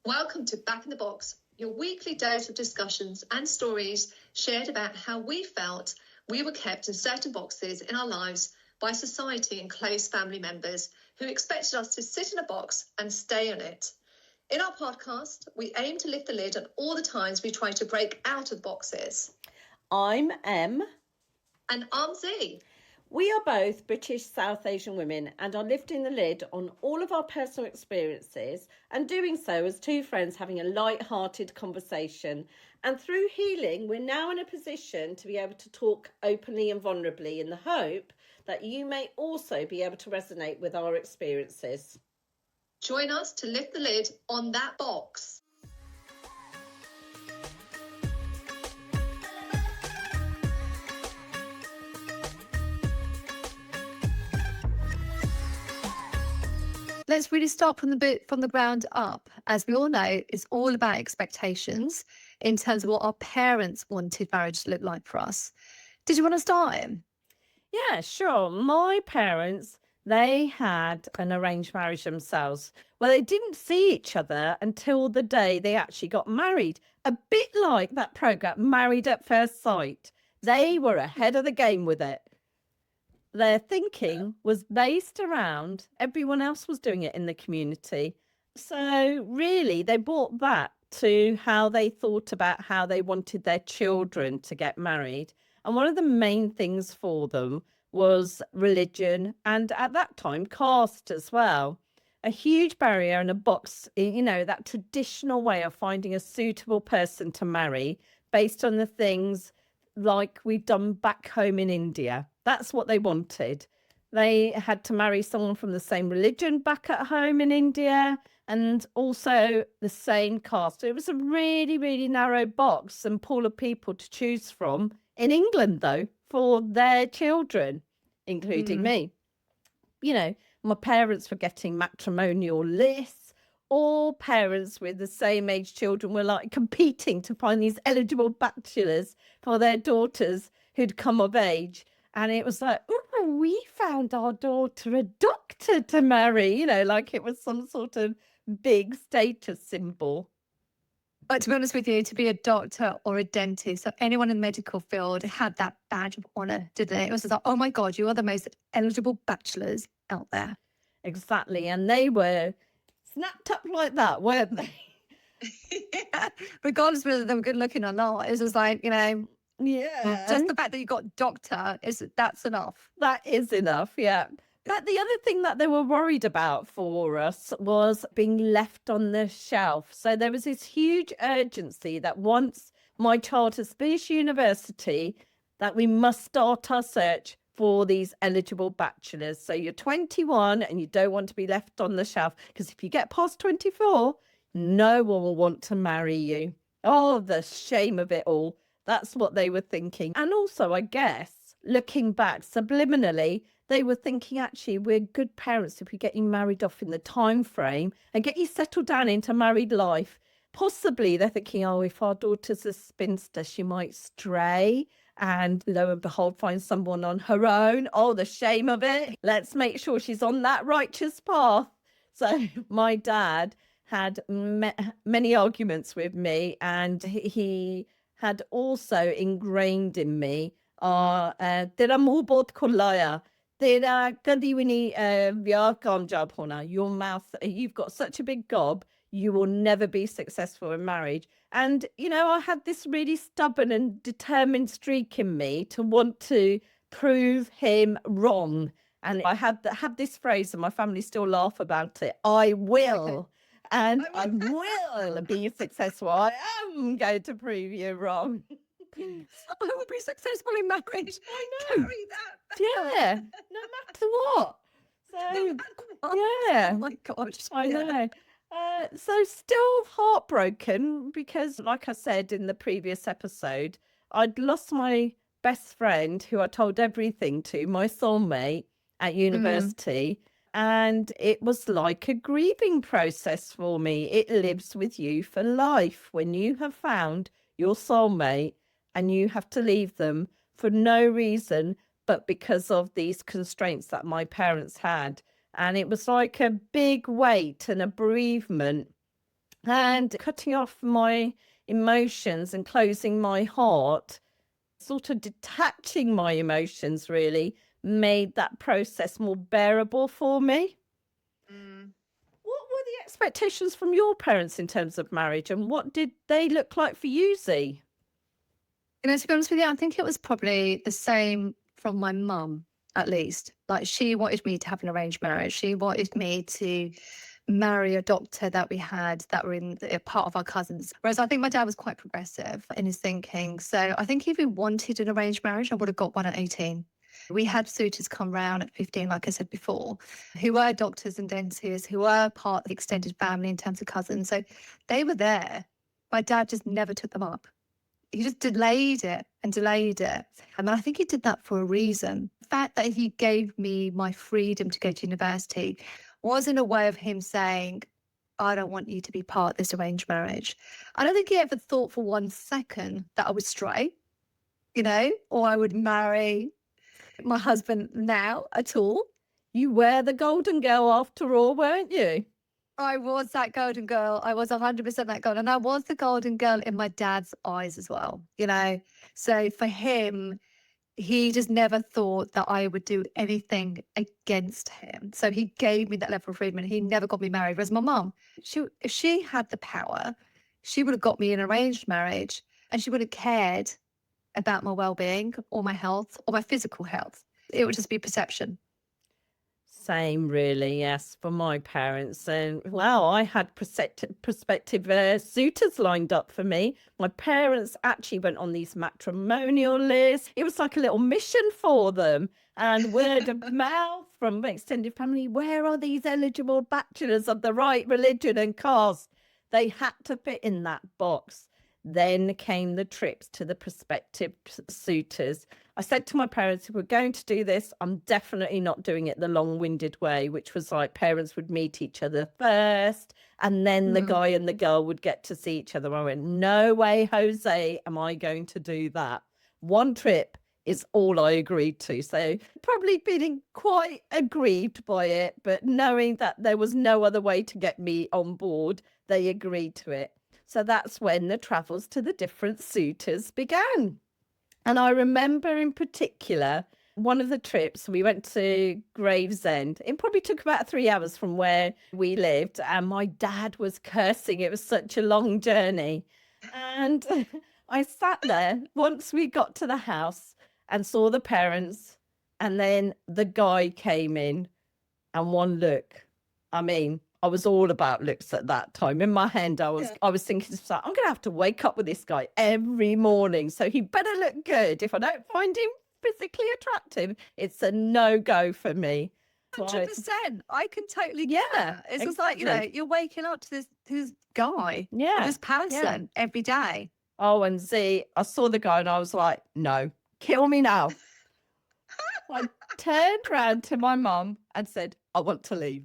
Welcome to Back in the Box, your weekly dose of discussions and stories shared about how we felt we were kept in certain boxes in our lives by society and close family members who expected us to sit in a box and stay in it. In our podcast, we aim to lift the lid on all the times we try to break out of boxes. I'm Em. And I'm Z. We are both British South Asian women and are lifting the lid on all of our personal experiences and doing so as two friends having a light-hearted conversation. And through healing, we're now in a position to be able to talk openly and vulnerably in the hope that you may also be able to resonate with our experiences. Join us to lift the lid on that box. Let's really start from the ground up. As we all know, it's all about expectations in terms of what our parents wanted marriage to look like for us. Did you want to start, Em? Yeah, sure. My parents, they had an arranged marriage themselves. Well, they didn't see each other until the day they actually got married. A bit like that program, Married at First Sight. They were ahead of the game with it. Their thinking was based around everyone else was doing it in the community. So really, they brought that to how they thought about how they wanted their children to get married. And one of the main things for them was religion and at that time, caste as well. A huge barrier and a box, you know, that traditional way of finding a suitable person to marry based on the things like we've done back home in India. That's what they wanted. They had to marry someone from the same religion back at home in India and also the same caste. So it was a really, really narrow box and pool of people to choose from in England, though, for their children, including me. You know, my parents were getting matrimonial lists. All parents with the same age children were like competing to find these eligible bachelors for their daughters who'd come of age. And it was like, oh, we found our daughter a doctor to marry, you know, like it was some sort of big status symbol. But to be honest with you, to be a doctor or a dentist or anyone in the medical field had that badge of honour, didn't it? It was like, oh my God, you are the most eligible bachelors out there. Exactly. And they were snapped up like that, weren't they? Yeah. Regardless of whether they were good looking or not, it was just like, you know, yeah, just the fact that you got doctor that's enough. That is enough, yeah. But the other thing that they were worried about for us was being left on the shelf. So there was this huge urgency that once my child has finished university, that we must start our search for these eligible bachelors. So you're 21 and you don't want to be left on the shelf because if you get past 24, no one will want to marry you. Oh, the shame of it all. That's what they were thinking. And also, I guess, looking back subliminally, they were thinking, actually, we're good parents if we get you married off in the time frame and get you settled down into married life. Possibly they're thinking, oh, if our daughter's a spinster, she might stray and lo and behold, find someone on her own. Oh, the shame of it. Let's make sure she's on that righteous path. So my dad had many arguments with me and he had also ingrained in me, tera muh bahut khulla hai, tera kadi bhi nahi vyah kamyab hona. Your mouth, you've got such a big gob, you will never be successful in marriage. And, you know, I had this really stubborn and determined streak in me to want to prove him wrong. And I had this phrase, and my family still laugh about it, I will. And I will be successful. I am going to prove you wrong. I will be successful in marriage. I know. Carry that. Yeah, no matter what. So, yeah. Oh my gosh. I know. So still heartbroken because, like I said in the previous episode, I'd lost my best friend who I told everything to, my soulmate at university. And it was like a grieving process for me. It lives with you for life when you have found your soulmate and you have to leave them for no reason but because of these constraints that my parents had. And it was like a big weight and a bereavement. and cutting off my emotions and closing my heart, sort of detaching my emotions really made that process more bearable for me. What were the expectations from your parents in terms of marriage, and what did they look like for you, Z? You know, to be honest with you, I think it was probably the same from my mum, at least. Like, she wanted me to have an arranged marriage. She wanted me to marry a doctor that we had that were in a part of our cousins. Whereas I think my dad was quite progressive in his thinking. So I think if we wanted an arranged marriage, I would have got one at 18. We had suitors come round at 15, like I said before, who were doctors and dentists, who were part of the extended family in terms of cousins. So they were there. My dad just never took them up. He just delayed it and delayed it. And I think he did that for a reason. The fact that he gave me my freedom to go to university wasn't a way of him saying, I don't want you to be part of this arranged marriage. I don't think he ever thought for 1 second that I would stray, you know, or I would marry my husband now at all. You were the golden girl after all, weren't you? I was that golden girl. I was 100% that golden. And I was the golden girl in my dad's eyes as well, you know. So for him, he just never thought that I would do anything against him. So he gave me that level of freedom and he never got me married. Whereas my mum, if she had the power, she would have got me an arranged marriage and she would have cared about my well-being or my health or my physical health. It would just be perception. Same, really, yes, for my parents. And wow, I had prospective suitors lined up for me. My parents actually went on these matrimonial lists. It was like a little mission for them. And word of mouth from extended family, where are these eligible bachelors of the right religion and caste? They had to fit in that box. Then came the trips to the prospective suitors. I said to my parents, if we're going to do this, I'm definitely not doing it the long-winded way, which was like parents would meet each other first and then the guy and the girl would get to see each other. I went, no way, Jose, am I going to do that. One trip is all I agreed to. So probably feeling quite aggrieved by it, but knowing that there was no other way to get me on board, they agreed to it. So that's when the travels to the different suitors began. And I remember in particular, one of the trips, we went to Gravesend. It probably took about 3 hours from where we lived. And my dad was cursing. It was such a long journey. And I sat there once we got to the house and saw the parents. And then the guy came in and one look. I mean, I was all about looks at that time. In my head, I was thinking, I'm going to have to wake up with this guy every morning. So he better look good. If I don't find him physically attractive, it's a no-go for me. 100%. I can totally get that. It's just like, you know, you're waking up to this guy, this person every day. Oh, and Z, I saw the guy and I was like, no, kill me now. I turned round to my mum and said, I want to leave.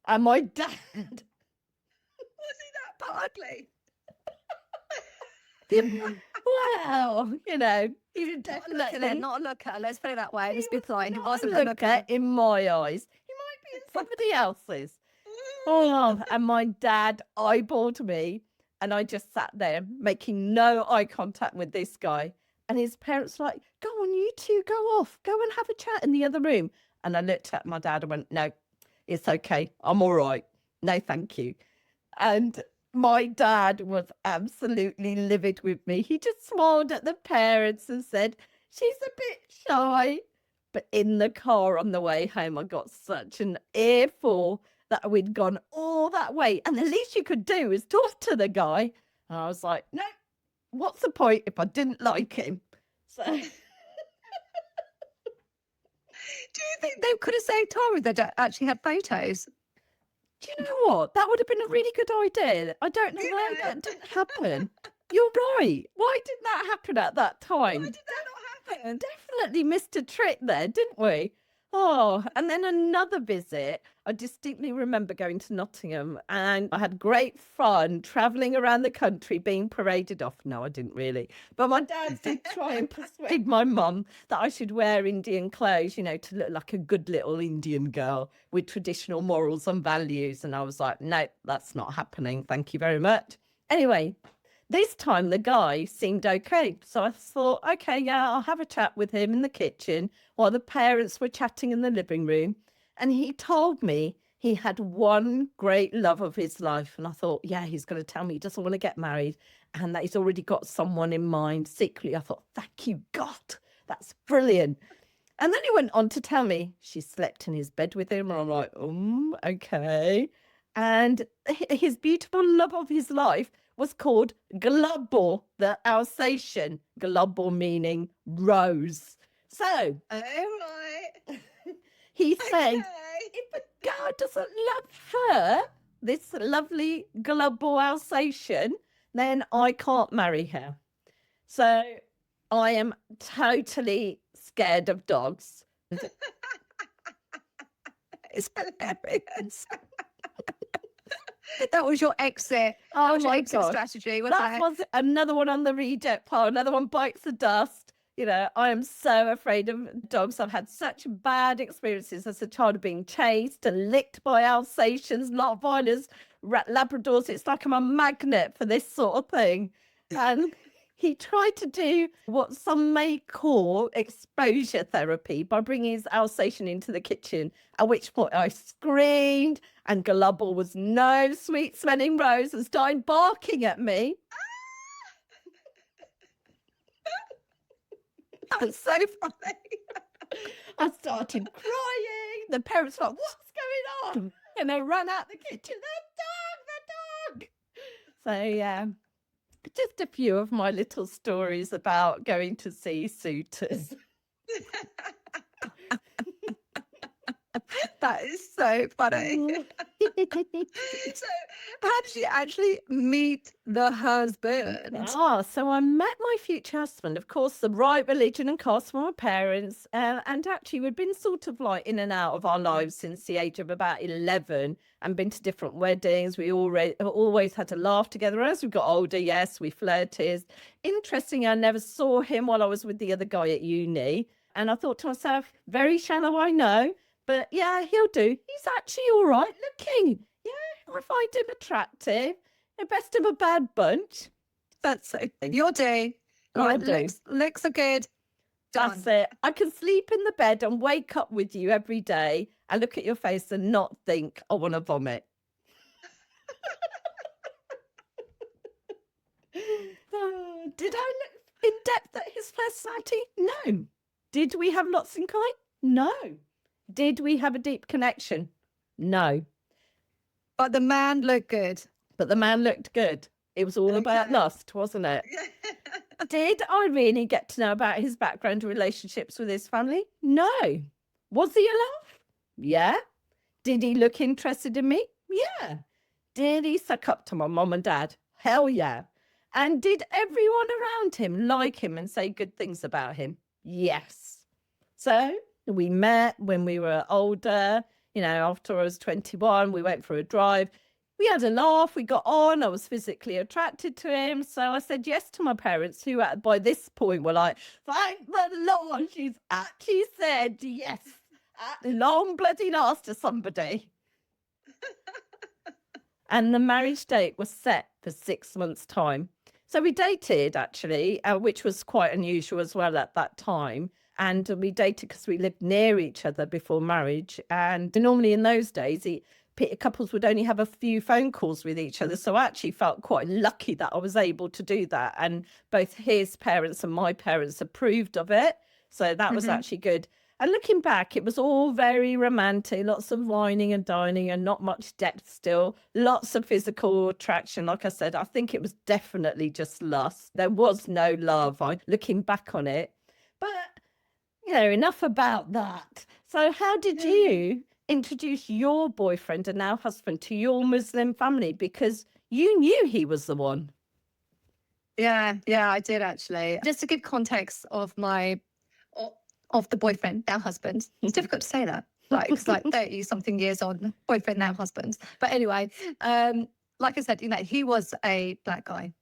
And my dad, was he that ugly? well, you know, he definitely not a look at her. Let's put it that way. Let's be polite. He wasn't a look at in my eyes. He might be in somebody else's. Oh, and my dad eyeballed me, and I just sat there making no eye contact with this guy. And his parents were like, "Go on, you two, go off, go and have a chat in the other room." And I looked at my dad and went, "No. It's okay. I'm all right. No, thank you." And my dad was absolutely livid with me. He just smiled at the parents and said, "She's a bit shy." But in the car on the way home, I got such an earful that we'd gone all that way. And the least you could do is talk to the guy. And I was like, no, what's the point if I didn't like him? So... Do you think they could have saved time if they actually had photos? Do you know what? That would have been a really good idea. I don't know why that didn't happen. You're right. Why didn't that happen at that time? Why did that not happen? Definitely missed a trick there, didn't we? Oh, and then another visit. I distinctly remember going to Nottingham and I had great fun traveling around the country being paraded off. No, I didn't really. But my dad did try and persuade my mum that I should wear Indian clothes, to look like a good little Indian girl with traditional morals and values. And I was like, no, that's not happening. Thank you very much. Anyway, this time the guy seemed okay. So I thought, okay, yeah, I'll have a chat with him in the kitchen while the parents were chatting in the living room. And he told me he had one great love of his life. And I thought, yeah, he's going to tell me he doesn't want to get married and that he's already got someone in mind. Secretly, I thought, thank you, God, that's brilliant. And then he went on to tell me she slept in his bed with him. And I'm like, okay. And his beautiful love of his life was called Glubble, the Alsatian. Glubble meaning rose. So, Oh my. he said, Okay. if a girl doesn't love her, this lovely Glubble Alsatian, then I can't marry her. So I am totally scared of dogs. It's hilarious. That was your exit. Oh That was your my exit God. strategy, wasn't That it? was another one on the reject pile. Another one bites the dust. I am so afraid of dogs. I've had such bad experiences as a child of being chased and licked by Alsatians, Rottweilers, Labradors. It's like I'm a magnet for this sort of thing. And he tried to do what some may call exposure therapy by bringing his Alsatian into the kitchen, at which point I screamed and Glubble was no sweet smelling rose and started barking at me. That was so funny. I started crying. The parents were like, what's going on? And I ran out the kitchen, the dog. So, yeah, just a few of my little stories about going to see Suitors. That is so funny. So, how did you actually meet the husband? So I met my future husband, of course, the right religion and caste from my parents. And actually, we'd been sort of like in and out of our lives since the age of about 11 and been to different weddings. We always had to laugh together. As we got older, yes, we flirted. Interesting, I never saw him while I was with the other guy at uni. And I thought to myself, very shallow, I know. But yeah, he'll do. He's actually all right looking. Yeah, I find him attractive. The best of a bad bunch. That's so your day. Your Right, day. looks are good. Done. That's it. I can sleep in the bed and wake up with you every day and look at your face and not think, I want to vomit. Did I look in depth at his personality? No. Did we have lots in common? No. Did we have a deep connection? No. But the man looked good. But the man looked good. It was all about Okay. lust, wasn't it? Did I really get to know about his background and relationships with his family? No. Was he alive? Yeah. Did he look interested in me? Yeah. Did he suck up to my mum and dad? Hell yeah. And did everyone around him like him and say good things about him? Yes. So we met when we were older, after I was 21, we went for a drive. We had a laugh, we got on, I was physically attracted to him. So I said yes to my parents, who by this point were like, thank the Lord, she's actually said yes at long bloody last to somebody. And the marriage date was set for 6 months' time. So we dated, actually, which was quite unusual as well at that time. And we dated because we lived near each other before marriage. And normally in those days, couples would only have a few phone calls with each other. So I actually felt quite lucky that I was able to do that. And both his parents and my parents approved of it. So that was actually good. And looking back, it was all very romantic, lots of whining and dining and not much depth still, lots of physical attraction. Like I said, I think it was definitely just lust. There was no love, looking back on it. But, enough about that. So how did you introduce your boyfriend and now husband to your Muslim family? Because you knew he was the one. Yeah, I did actually. Just to give context of my of the boyfriend, now husband. It's difficult to say that. Like, it's like 30 something years on, boyfriend, now husband. But anyway, like I said, he was a black guy.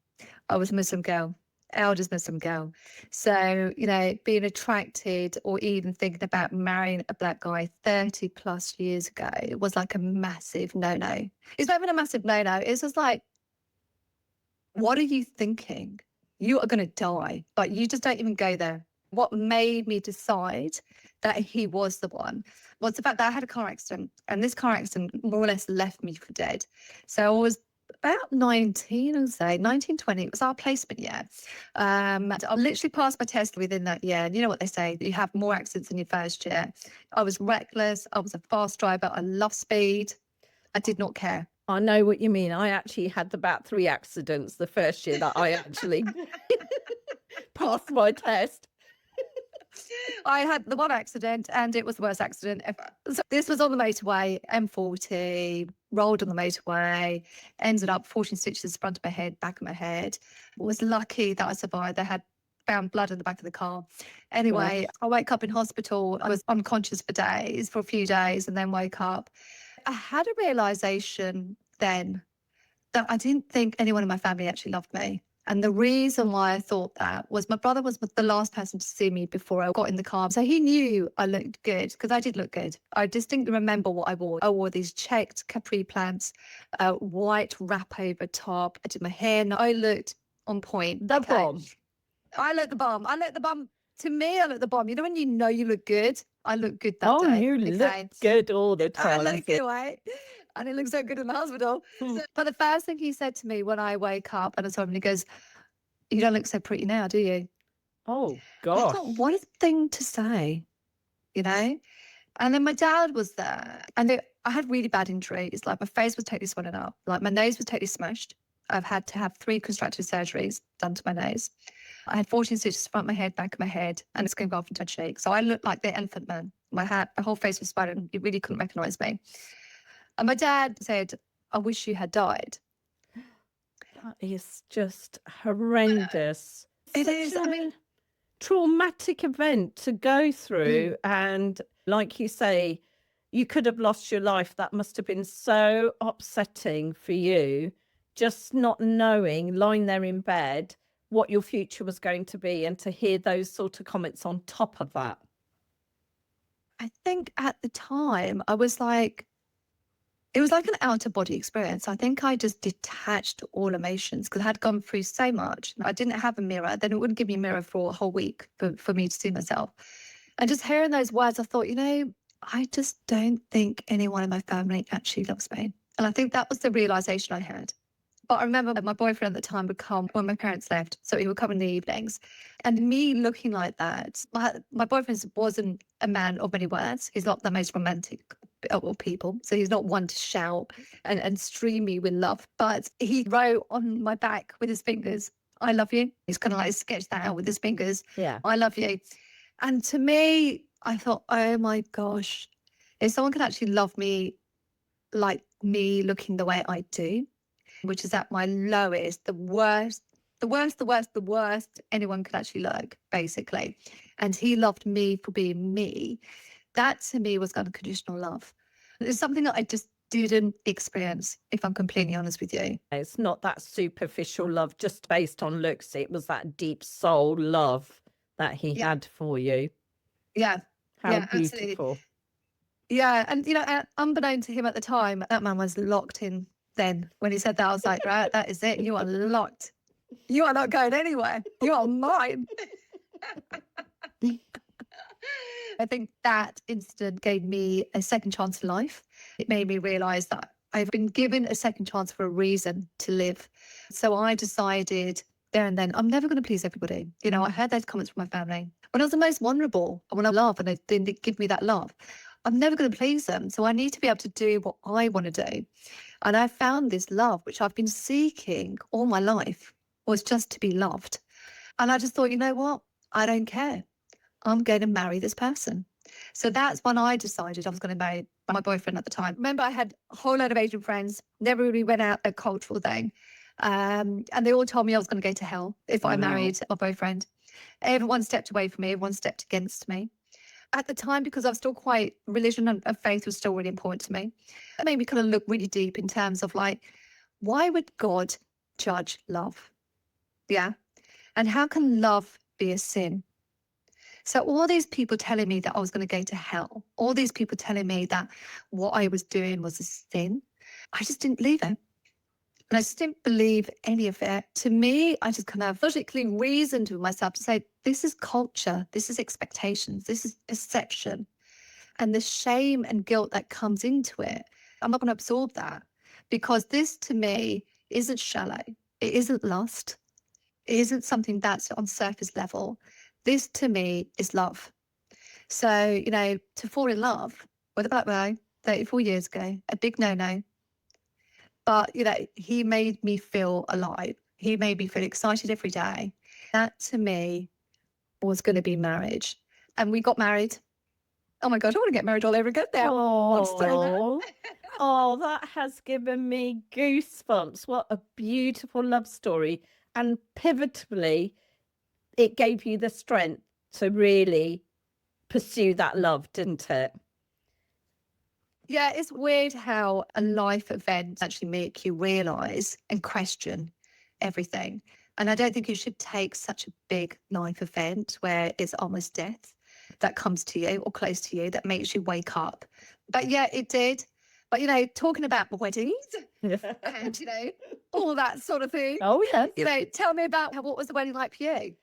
I was a Muslim girl, eldest Muslim girl. So, being attracted or even thinking about marrying a black guy 30 plus years ago, it was like a massive no-no. It's not even a massive no-no. It's just like, what are you thinking? You are going to die. Like, you just don't even go there. What made me decide that he was the one was the fact that I had a car accident, and this car accident more or less left me for dead. So I was about 19, I'd say, 19, 20. It was our placement year. I literally passed my test within that year. And you know what they say, you have more accidents in your first year. I was reckless. I was a fast driver. I love speed. I did not care. I know what you mean. I actually had about 3 accidents the first year that I actually passed my test. I had the one accident, and it was the worst accident ever. So this was on the motorway, M40, rolled on the motorway, ended up 14 stitches front of my head, back of my head. Was lucky that I survived. They had found blood in the back of the car. Anyway, I woke up in hospital. I was unconscious for a few days, and then woke up. I had a realization then that I didn't think anyone in my family actually loved me. And the reason why I thought that was my brother was the last person to see me before I got in the car. So he knew I looked good, because I did look good. I distinctly remember what I wore. I wore these checked capri pants, a white wrap over top. I did my hair, and I looked on point. The bomb. I looked the bomb. To me, I looked the bomb. When you look good? I look good that day. Oh, you look good all the time. I look good, right? And it looks so good in the hospital. But the first thing he said to me when I woke up and I saw him, he goes, "You don't look so pretty now, do you?" Oh, I gosh. thought, what a thing to say, And then my dad was there, and I had really bad injuries. Like, my face was totally swollen up. Like, my nose was totally smashed. I've had to have 3 constructive surgeries done to my nose. I had 14 stitches front of my head, back of my head, and it's going off into a shake. So I looked like the Elephant Man. My whole face was swollen. You really couldn't recognize me. And my dad said, "I wish you had died." That is just horrendous. It Such is. a traumatic event to go through. And like you say, you could have lost your life. That must have been so upsetting for you, just not knowing, lying there in bed, what your future was going to be, and to hear those sort of comments on top of that. I think at the time I was like, it was like an out of body experience. I think I just detached all emotions, because I had gone through so much. I didn't have a mirror. Then it wouldn't give me a mirror for a whole week for me to see myself. And just hearing those words, I thought, I just don't think anyone in my family actually loves me. And I think that was the realization I had. But I remember my boyfriend at the time would come when my parents left. So he would come in the evenings. And me looking like that, my boyfriend wasn't a man of many words. He's not the most romantic of people. So he's not one to shout and stream me with love. But he wrote on my back with his fingers, "I love you." He's kind of like sketched that out with his fingers. Yeah. "I love you." And to me, I thought, oh my gosh, if someone could actually love me like me looking the way I do, which is at my lowest, the worst anyone could actually look, basically. And he loved me for being me. That to me was unconditional love. It's something that I just didn't experience, if I'm completely honest with you. It's not that superficial love just based on looks. It was that deep soul love that he had for you. Yeah. How absolutely. beautiful. Yeah. And, unbeknown to him at the time, that man was locked in then. When he said that, I was like, right, that is it. You are locked. You are not going anywhere. You are mine. I think that incident gave me a second chance in life. It made me realize that I've been given a second chance for a reason to live. So I decided there and then, I'm never going to please everybody. I heard those comments from my family. When I was the most vulnerable, when I love and they didn't give me that love, I'm never going to please them. So I need to be able to do what I want to do. And I found this love, which I've been seeking all my life, was just to be loved. And I just thought, you know what? I don't care. I'm going to marry this person. So that's when I decided I was going to marry my boyfriend at the time. Remember, I had a whole load of Asian friends, never really went out a cultural thing. And they all told me I was going to go to hell if I married my boyfriend. Everyone stepped away from me. Everyone stepped against me. at the time, because I was still quite, religion and faith was still really important to me. It made me kind of look really deep in terms of like, why would God judge love? Yeah. And how can love be a sin? So all these people telling me that I was going to go to hell, all these people telling me that what I was doing was a sin, I just didn't believe it. And I just didn't believe any of it. To me, I just kind of logically reasoned with myself to say, this is culture, this is expectations, this is perception. And the shame and guilt that comes into it, I'm not going to absorb that, because this to me isn't shallow. It isn't lust. It isn't something that's on surface level. This to me is love. So, to fall in love with a black guy 34 years ago, a big no-no. But, he made me feel alive. He made me feel excited every day. That to me was going to be marriage. And we got married. Oh my God, I want to get married all over again now. Oh, that has given me goosebumps. What a beautiful love story. And pivotally, it gave you the strength to really pursue that love, didn't it? Yeah, it's weird how a life event actually make you realise and question everything. And I don't think you should take such a big life event where it's almost death that comes to you or close to you that makes you wake up. But yeah, it did. But, talking about weddings and, all that sort of thing. Oh, yes. Tell me about what was the wedding like for you?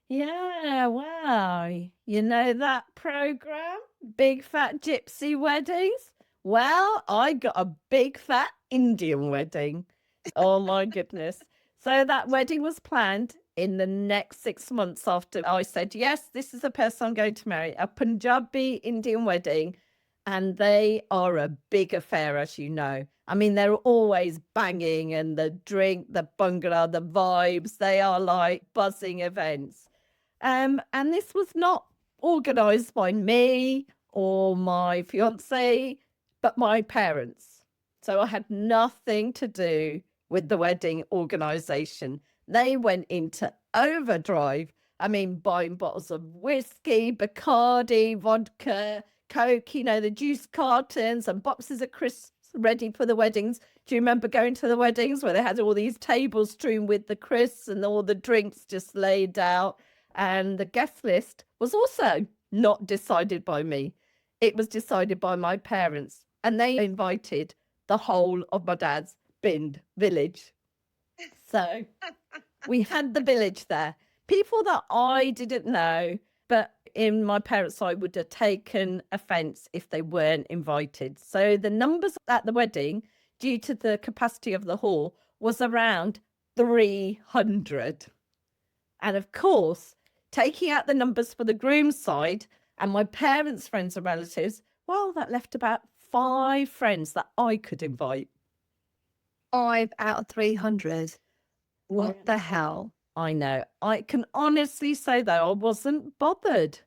Yeah, wow. That program, Big Fat Gypsy Weddings? Well, I got a big fat Indian wedding. Oh my goodness. So that wedding was planned in the next 6 months after I said, yes, this is the person I'm going to marry, a Punjabi Indian wedding. And they are a big affair, as you know. I mean, they're always banging, and the drink, the bungalow, the vibes, they are like buzzing events. And this was not organised by me or my fiance, but my parents. So I had nothing to do with the wedding organisation. They went into overdrive. I mean, buying bottles of whiskey, Bacardi, vodka, Coke, the juice cartons and boxes of crisps ready for the weddings. Do you remember going to the weddings where they had all these tables strewn with the crisps and all the drinks just laid out? And the guest list was also not decided by me. It was decided by my parents. And they invited the whole of my dad's Bind village. So we had the village there. People that I didn't know, but in my parents' side would have taken offence if they weren't invited. So the numbers at the wedding, due to the capacity of the hall, was around 300. And of course, taking out the numbers for the groom's side and my parents' friends and relatives, well, that left about 5 friends that I could invite. 5 out of 300. What the hell? I know. I can honestly say, though, I wasn't bothered.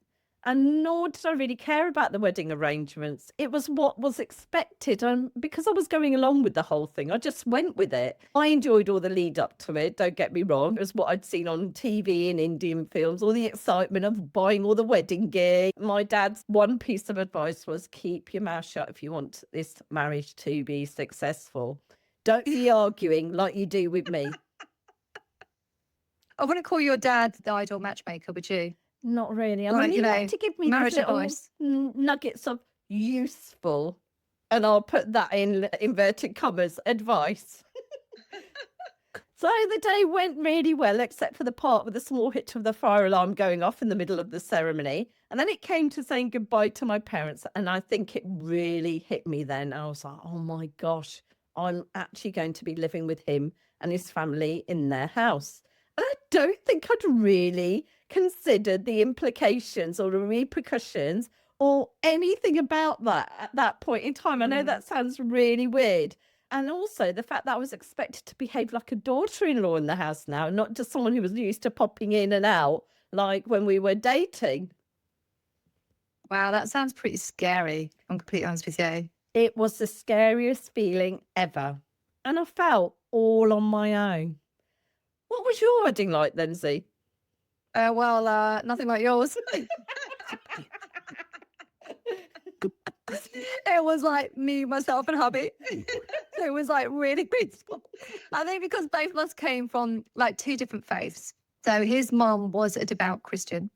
And nor did I really care about the wedding arrangements. It was what was expected. And because I was going along with the whole thing, I just went with it. I enjoyed all the lead up to it, don't get me wrong. It was what I'd seen on TV and Indian films, all the excitement of buying all the wedding gear. My dad's one piece of advice was keep your mouth shut if you want this marriage to be successful. Don't be arguing like you do with me. I wouldn't call your dad the ideal matchmaker, would you? Not really. I mean, you like to give me marriage little advice. Nuggets of useful, and I'll put that in inverted commas, advice. So the day went really well, except for the part with the small hit of the fire alarm going off in the middle of the ceremony. And then it came to saying goodbye to my parents. And I think it really hit me then. I was like, oh my gosh, I'm actually going to be living with him and his family in their house. And I don't think I'd really considered the implications or the repercussions or anything about that at that point in time. I know that sounds really weird. And also the fact that I was expected to behave like a daughter-in-law in the house now, not just someone who was used to popping in and out like when we were dating. Wow, that sounds pretty scary, if I'm completely honest with you. It was the scariest feeling ever. And I felt all on my own. What was your wedding like then, Z? Nothing like yours. it was like me, myself, and hubby. So it was like really peaceful. I think because both of us came from like two different faiths. So his mum was a devout Christian,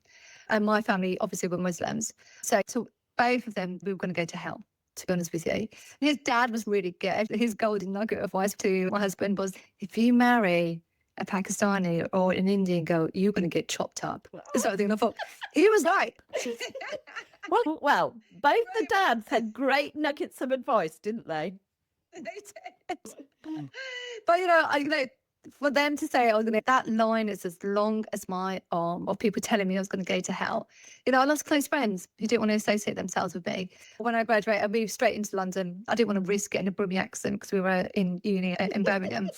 and my family obviously were Muslims. So to both of them, we were going to go to hell, to be honest with you. And his dad was really good. His golden nugget of advice to my husband was, if you marry a Pakistani or an Indian girl, you're going to get chopped up. So I think I thought, he was right. Well, both the dads had great nuggets of advice, didn't they? They did. But for them to say I was gonna, that line is as long as my arm, of people telling me I was going to go to hell. I lost close friends who didn't want to associate themselves with me. When I graduated, I moved straight into London. I didn't want to risk getting a Brummie accent because we were in uni in Birmingham.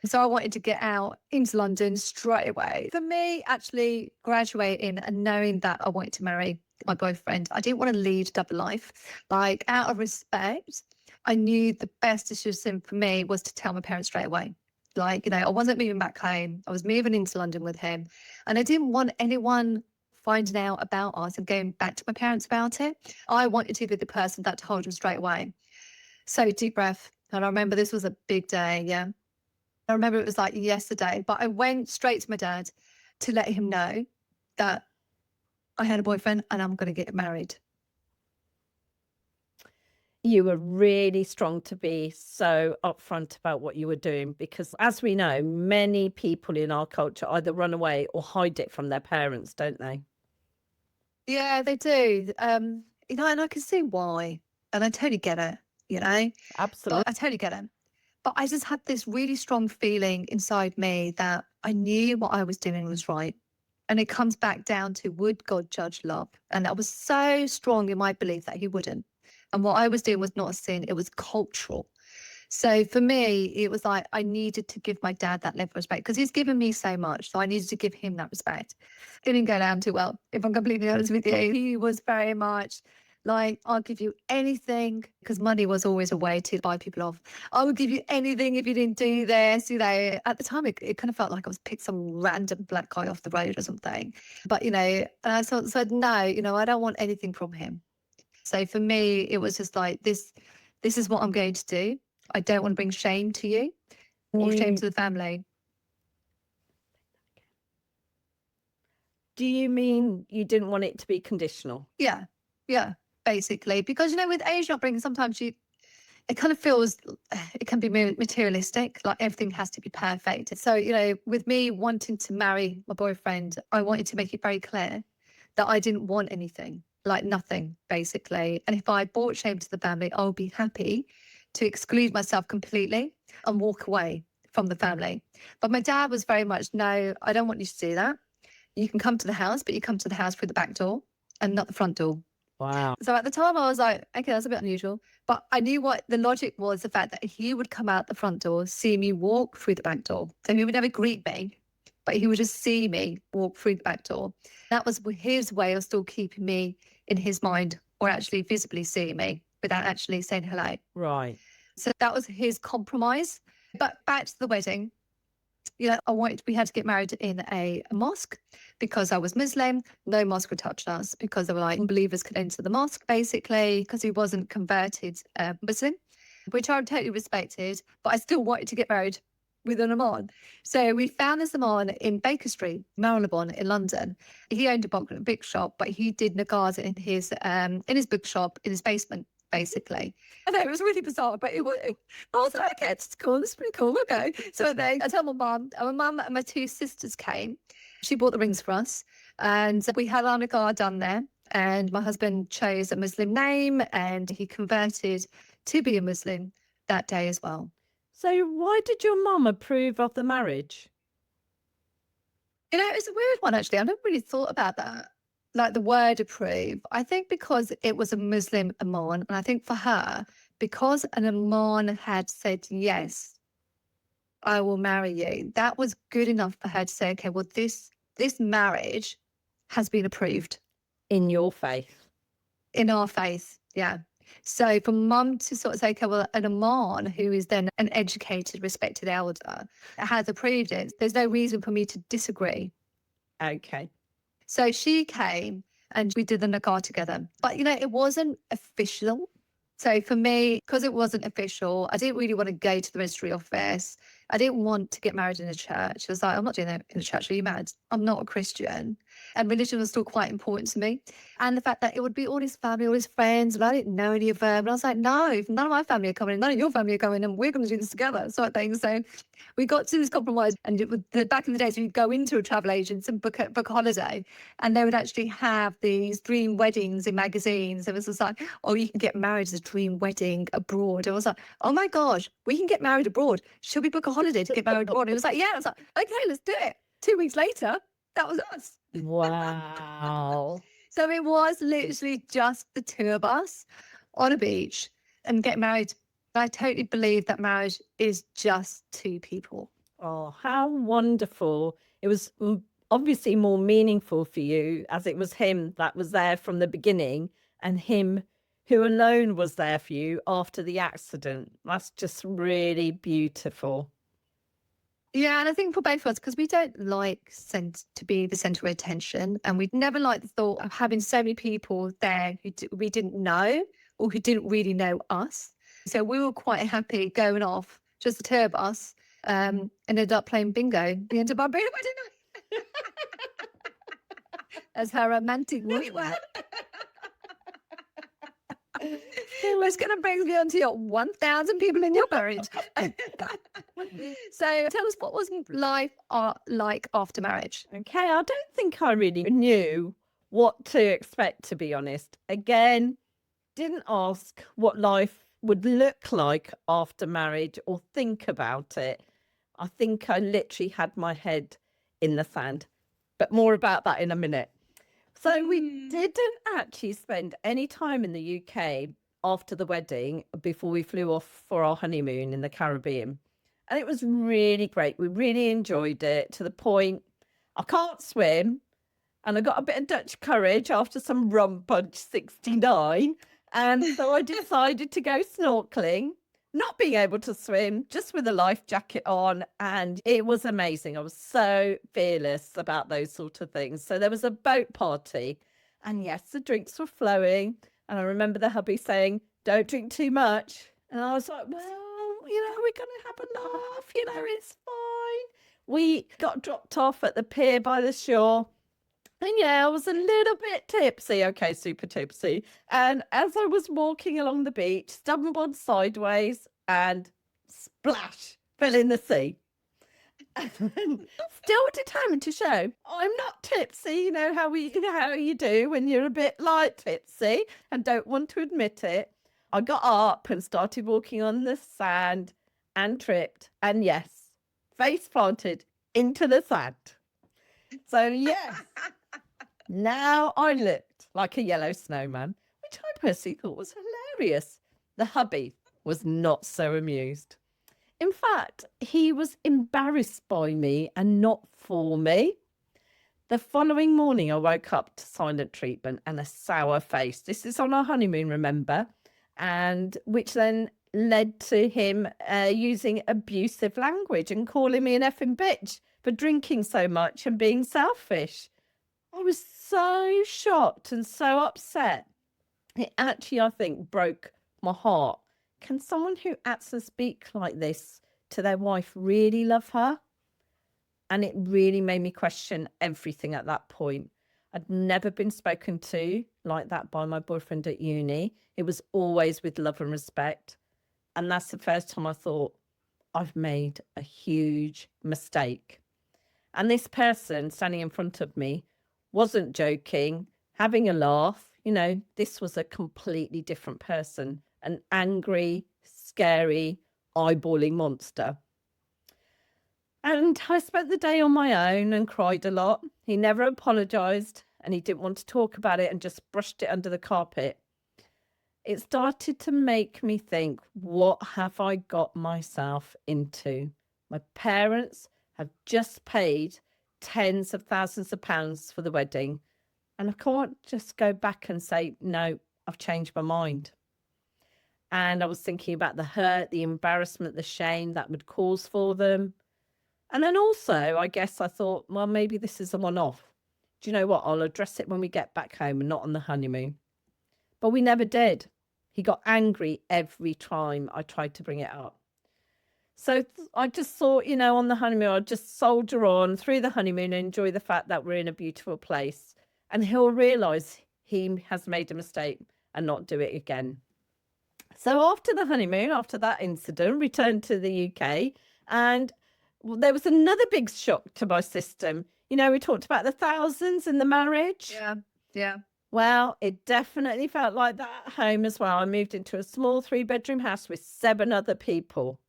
So I wanted to get out into London straight away. For me, actually graduating and knowing that I wanted to marry my boyfriend, I didn't want to lead a double life. Like, out of respect, I knew the best decision for me was to tell my parents straight away. Like, I wasn't moving back home. I was moving into London with him. And I didn't want anyone finding out about us and going back to my parents about it. I wanted to be the person that told them straight away. So deep breath. And I remember this was a big day. Yeah. I remember it was like yesterday, but I went straight to my dad to let him know that I had a boyfriend and I'm going to get married. You were really strong to be so upfront about what you were doing, because as we know, many people in our culture either run away or hide it from their parents, don't they? Yeah, they do. And I can see why. And I totally get it, Absolutely. But I totally get it. But I just had this really strong feeling inside me that I knew what I was doing was right. And it comes back down to, would God judge love? And I was so strong in my belief that he wouldn't. And what I was doing was not a sin, it was cultural. So for me, it was like I needed to give my dad that level of respect because he's given me so much. So I needed to give him that respect. It didn't go down too well, if I'm completely honest with you. He was very much like, I'll give you anything, because money was always a way to buy people off. I would give you anything if you didn't do this. At the time, it kind of felt like I was picked some random black guy off the road or something. But, and I said, no, I don't want anything from him. So for me, it was just like, this is what I'm going to do. I don't want to bring shame to you or shame to the family. Do you mean you didn't want it to be conditional? Yeah, basically. Because, with Asian upbringing, sometimes it kind of feels, it can be materialistic, like everything has to be perfect. So, with me wanting to marry my boyfriend, I wanted to make it very clear that I didn't want anything. Like nothing, basically. And if I brought shame to the family, I would be happy to exclude myself completely and walk away from the family. But my dad was very much, no, I don't want you to do that. You can come to the house, but you come to the house through the back door and not the front door. Wow. So at the time I was like, okay, that's a bit unusual. But I knew what the logic was, the fact that he would come out the front door, see me walk through the back door. So he would never greet me, but he would just see me walk through the back door. That was his way of still keeping me in his mind, or actually visibly seeing me without actually saying hello. Right. So that was his compromise. But back to the wedding, we had to get married in a mosque because I was Muslim. No mosque would touch us because they were like, unbelievers could enter the mosque, basically, because he wasn't converted Muslim, which I totally respected. But I still wanted to get married with an imam. So we found this imam in Baker Street, Marylebone in London. He owned a bookshop, but he did nagars in his bookshop in his basement, basically. I know, it was really bizarre, but I was like, okay, it's cool, it's pretty cool, okay. So then I tell my mum, and my mum and my two sisters came. She bought the rings for us, and we had our nagar done there. And my husband chose a Muslim name, and he converted to be a Muslim that day as well. So why did your mum approve of the marriage? It's a weird one, actually. I never really thought about that. Like the word approve. I think because it was a Muslim imam, and I think for her, because an imam had said, yes, I will marry you, that was good enough for her to say, okay, well, this marriage has been approved. In your faith? In our faith, yeah. So for mum to sort of say, okay, well, an imam who is then an educated, respected elder has approved it, there's no reason for me to disagree. Okay. So she came and we did the nagar together. But, it wasn't official. So for me, because it wasn't official, I didn't really want to go to the registry office. I didn't want to get married in a church. I was like, I'm not doing that in a church. Are you mad? I'm not a Christian. And religion was still quite important to me. And the fact that it would be all his family, all his friends, and I didn't know any of them. And I was like, no, if none of my family are coming, none of your family are coming, and we're going to do this together, sort of thing. So we got to this compromise. And back in the days, we'd go into a travel agent and book a holiday, and they would actually have these dream weddings in magazines. It was just like, oh, you can get married as a dream wedding abroad. I was like, oh my gosh, we can get married abroad. Should we book a holiday to get married abroad? It was like, yeah. I was like, okay, let's do it. 2 weeks later, that was us. Wow. So it was literally just the two of us on a beach and get married. I totally believe that marriage is just two people. Oh, how wonderful. It was obviously more meaningful for you as it was him that was there from the beginning and him who alone was there for you after the accident. That's just really beautiful. Yeah, and I think for both of us, because we don't like to be the centre of attention, and we'd never liked the thought of having so many people there who we didn't know or who didn't really know us. So we were quite happy going off, just the two of us, and ended up playing bingo. We ended up being wedding night. As how romantic we were. It's going to bring me on to your 1,000 people in your marriage. So tell us, what was life like after marriage? Okay, I don't think I really knew what to expect, to be honest. Again, didn't ask what life would look like after marriage or think about it. I think I literally had my head in the sand, but more about that in a minute. So we didn't actually spend any time in the UK after the wedding before we flew off for our honeymoon in the Caribbean. And it was really great. We really enjoyed it, to the point I can't swim. And I got a bit of Dutch courage after some rum punch 69. And so I decided to go snorkeling, not being able to swim, just with a life jacket on. And it was amazing. I was so fearless about those sort of things. So there was a boat party. And yes, the drinks were flowing. And I remember the hubby saying, don't drink too much. And I was like, well, we're going to have a laugh. It's fine. We got dropped off at the pier by the shore. And yeah, I was a little bit tipsy. Okay, super tipsy. And as I was walking along the beach, stumbled sideways and splash, fell in the sea. And still determined to show I'm not tipsy. You know how you do when you're a bit like tipsy and don't want to admit it. I got up and started walking on the sand and tripped. And yes, face planted into the sand. So yes, now I looked like a yellow snowman, which I personally thought was hilarious. The hubby was not so amused. In fact, he was embarrassed by me and not for me. The following morning, I woke up to silent treatment and a sour face. This is on our honeymoon, remember? And which then led to him using abusive language and calling me an effing bitch for drinking so much and being selfish. I was so shocked and so upset. It actually, I think, broke my heart. Can someone who acts and speaks like this to their wife really love her? And it really made me question everything at that point. I'd never been spoken to like that by my boyfriend at uni. It was always with love and respect. And that's the first time I thought, I've made a huge mistake. And this person standing in front of me wasn't joking, having a laugh. This was a completely different person, an angry, scary, eyeballing monster. And I spent the day on my own and cried a lot. He never apologised and he didn't want to talk about it and just brushed it under the carpet. It started to make me think, what have I got myself into? My parents have just paid tens of thousands of pounds for the wedding. And I can't just go back and say, no, I've changed my mind. And I was thinking about the hurt, the embarrassment, the shame that would cause for them. And then also, I guess I thought, well, maybe this is a one-off. Do you know what? I'll address it when we get back home and not on the honeymoon. But we never did. He got angry every time I tried to bring it up. So I just thought, on the honeymoon, I'd just soldier on through the honeymoon and enjoy the fact that we're in a beautiful place. And he'll realise he has made a mistake and not do it again. So after the honeymoon, after that incident, returned to the UK, and there was another big shock to my system. We talked about the thousands in the marriage. Yeah. Well, it definitely felt like that at home as well. I moved into a small 3-bedroom house with 7 other people.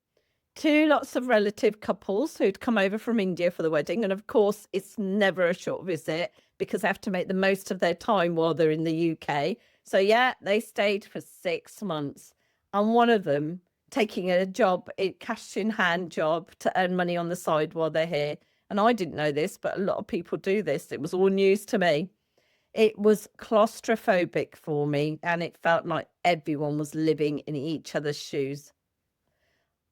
2 lots of relative couples who'd come over from India for the wedding. And of course, it's never a short visit because they have to make the most of their time while they're in the UK. So yeah, they stayed for 6 months. And one of them taking a job, a cash in hand job to earn money on the side while they're here. And I didn't know this, but a lot of people do this. It was all news to me. It was claustrophobic for me, and it felt like everyone was living in each other's shoes.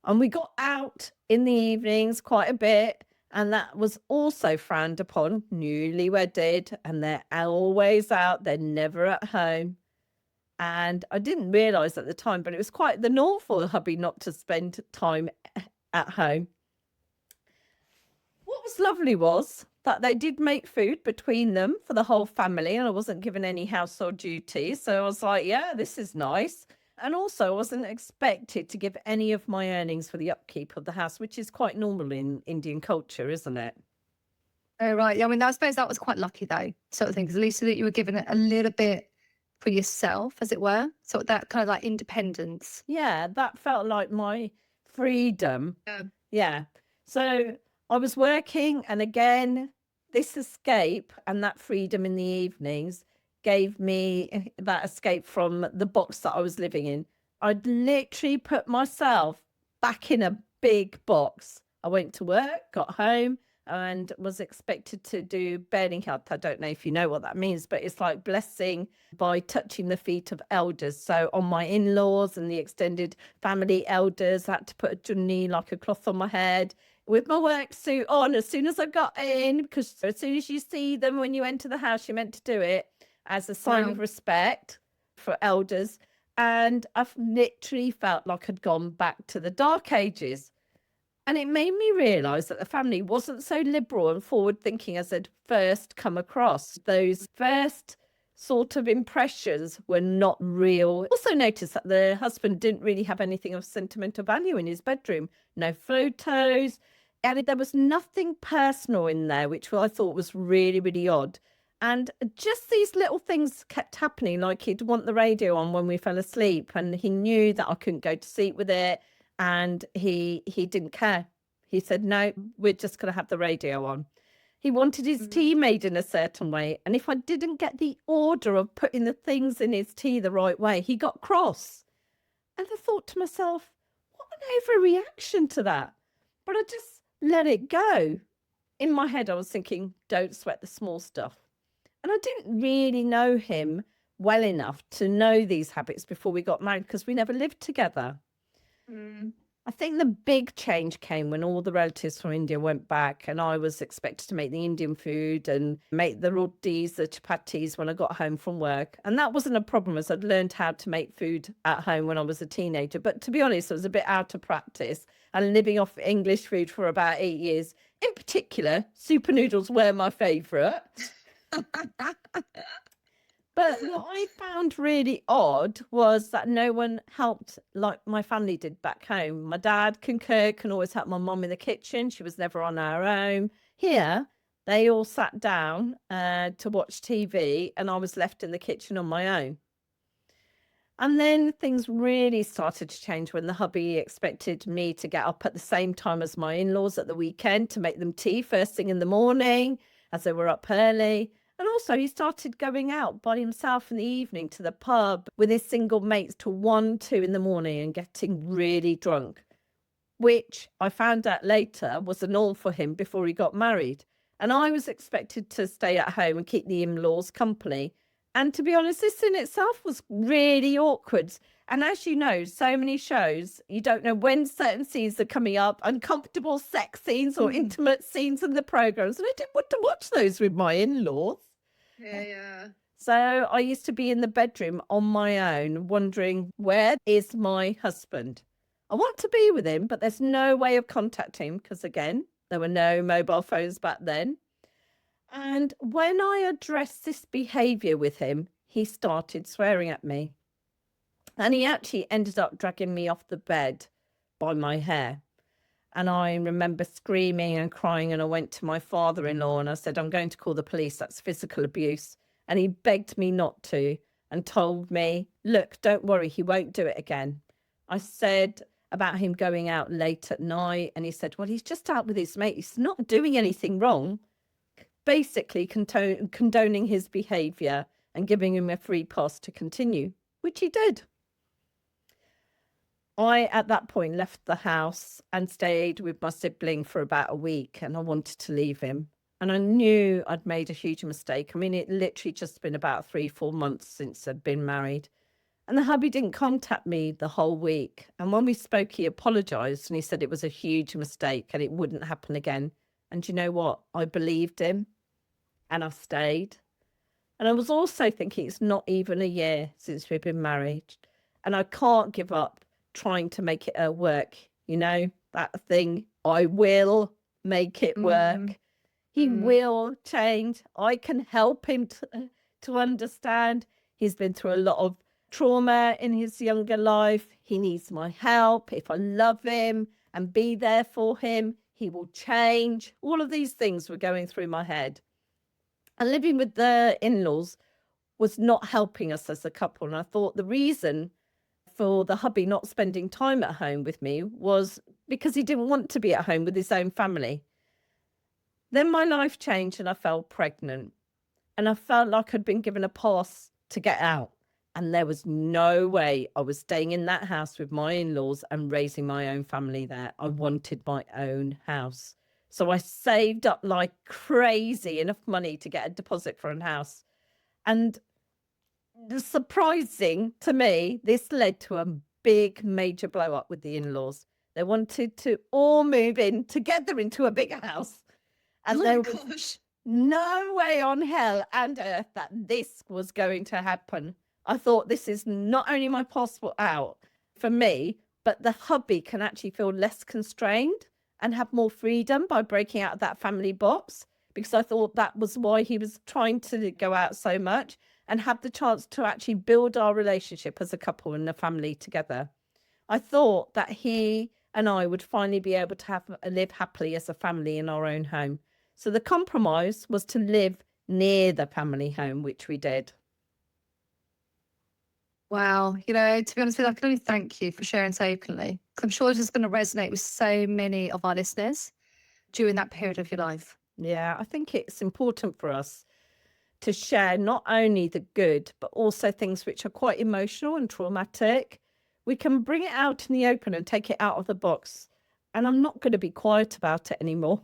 And we got out in the evenings quite a bit, and that was also frowned upon. Newly wedded, and they're always out, they're never at home. And I didn't realise at the time, but it was quite the norm for the hubby not to spend time at home. What was lovely was that they did make food between them for the whole family, and I wasn't given any household duties. So I was like, yeah, this is nice. And also I wasn't expected to give any of my earnings for the upkeep of the house, which is quite normal in Indian culture, isn't it? Oh, right. Yeah, I mean, I suppose that was quite lucky though, sort of thing, because at least that you were given it a little bit for yourself, as it were. So that kind of like independence. Yeah, that felt like my freedom. Yeah. So I was working, and again, this escape and that freedom in the evenings gave me that escape from the box that I was living in. I'd literally put myself back in a big box. I went to work, got home, and was expected to do burning help. I don't know if you know what that means, but it's like blessing by touching the feet of elders. So on my in-laws and the extended family elders, I had to put a junni, like a cloth on my head, with my work suit on as soon as I got in, because as soon as you see them when you enter the house, you're meant to do it as a sign of respect for elders. And I've literally felt like I'd gone back to the dark ages. And it made me realise that the family wasn't so liberal and forward thinking as I'd first come across. Those first sort of impressions were not real. Also noticed that the husband didn't really have anything of sentimental value in his bedroom. No photos. And there was nothing personal in there, which I thought was really, really odd. And just these little things kept happening, like he'd want the radio on when we fell asleep, and he knew that I couldn't go to sleep with it, and he didn't care. He said, no, we're just going to have the radio on. He wanted his tea made in a certain way, and if I didn't get the order of putting the things in his tea the right way, he got cross. And I thought to myself, what an overreaction to that. But I just let it go. In my head, I was thinking, don't sweat the small stuff. And I didn't really know him well enough to know these habits before we got married, because we never lived together. I think the big change came when all the relatives from India went back, and I was expected to make the Indian food and make the rotis, the chapatis when I got home from work. And that wasn't a problem, as I'd learned how to make food at home when I was a teenager. But to be honest, I was a bit out of practice and living off English food for about 8 years. In particular, super noodles were my favourite. But what I found really odd was that no one helped like my family did back home. My dad can cook and always help my mum in the kitchen. She was never on her own. Here, they all sat down to watch TV, and I was left in the kitchen on my own. And then things really started to change when the hubby expected me to get up at the same time as my in-laws at the weekend to make them tea first thing in the morning, as they were up early. And also he started going out by himself in the evening to the pub with his single mates till 1, 2 in the morning and getting really drunk, which I found out later was the norm for him before he got married. And I was expected to stay at home and keep the in-laws company. And to be honest, this in itself was really awkward. And as you know, so many shows, you don't know when certain scenes are coming up, uncomfortable sex scenes or intimate scenes in the programmes. And I didn't want to watch those with my in-laws. Yeah. So I used to be in the bedroom on my own, wondering, where is my husband? I want to be with him, but there's no way of contacting him because, again, there were no mobile phones back then. And when I addressed this behavior with him, he started swearing at me. And he actually ended up dragging me off the bed by my hair. And I remember screaming and crying, and I went to my father-in-law and I said, I'm going to call the police. That's physical abuse. And he begged me not to and told me, look, don't worry, he won't do it again. I said about him going out late at night, and he said, well, he's just out with his mate. He's not doing anything wrong. Basically condoning his behavior and giving him a free pass to continue, which he did. I, at that point, left the house and stayed with my sibling for about a week, and I wanted to leave him. And I knew I'd made a huge mistake. I mean, it literally just been about 3-4 months since I'd been married. And the hubby didn't contact me the whole week. And when we spoke, he apologised and he said it was a huge mistake and it wouldn't happen again. And you know what? I believed him and I stayed. And I was also thinking it's not even a year since we've been married. And I can't give up trying to make it work. You know, that thing, I will make it work. He will change. I can help him to understand. He's been through a lot of trauma in his younger life. He needs my help. If I love him and be there for him, he will change. All of these things were going through my head. And living with the in-laws was not helping us as a couple. And I thought the reason for the hubby not spending time at home with me was because he didn't want to be at home with his own family. Then my life changed and I fell pregnant. And I felt like I'd been given a pass to get out. And there was no way I was staying in that house with my in-laws and raising my own family there. I wanted my own house. So I saved up like crazy enough money to get a deposit for a house. And surprising to me, this led to a big major blow up with the in-laws. They wanted to all move in together into a bigger house. And there was no way on hell and earth that this was going to happen. I thought, this is not only my passport out for me, but the hubby can actually feel less constrained and have more freedom by breaking out of that family box, because I thought that was why he was trying to go out so much and have the chance to actually build our relationship as a couple and a family together. I thought that he and I would finally be able to live happily as a family in our own home. So the compromise was to live near the family home, which we did. Wow. You know, to be honest with you, I can only thank you for sharing so openly. I'm sure this is going to resonate with so many of our listeners during that period of your life. Yeah, I think it's important for us to share not only the good, but also things which are quite emotional and traumatic. We can bring it out in the open and take it out of the box. And I'm not going to be quiet about it anymore.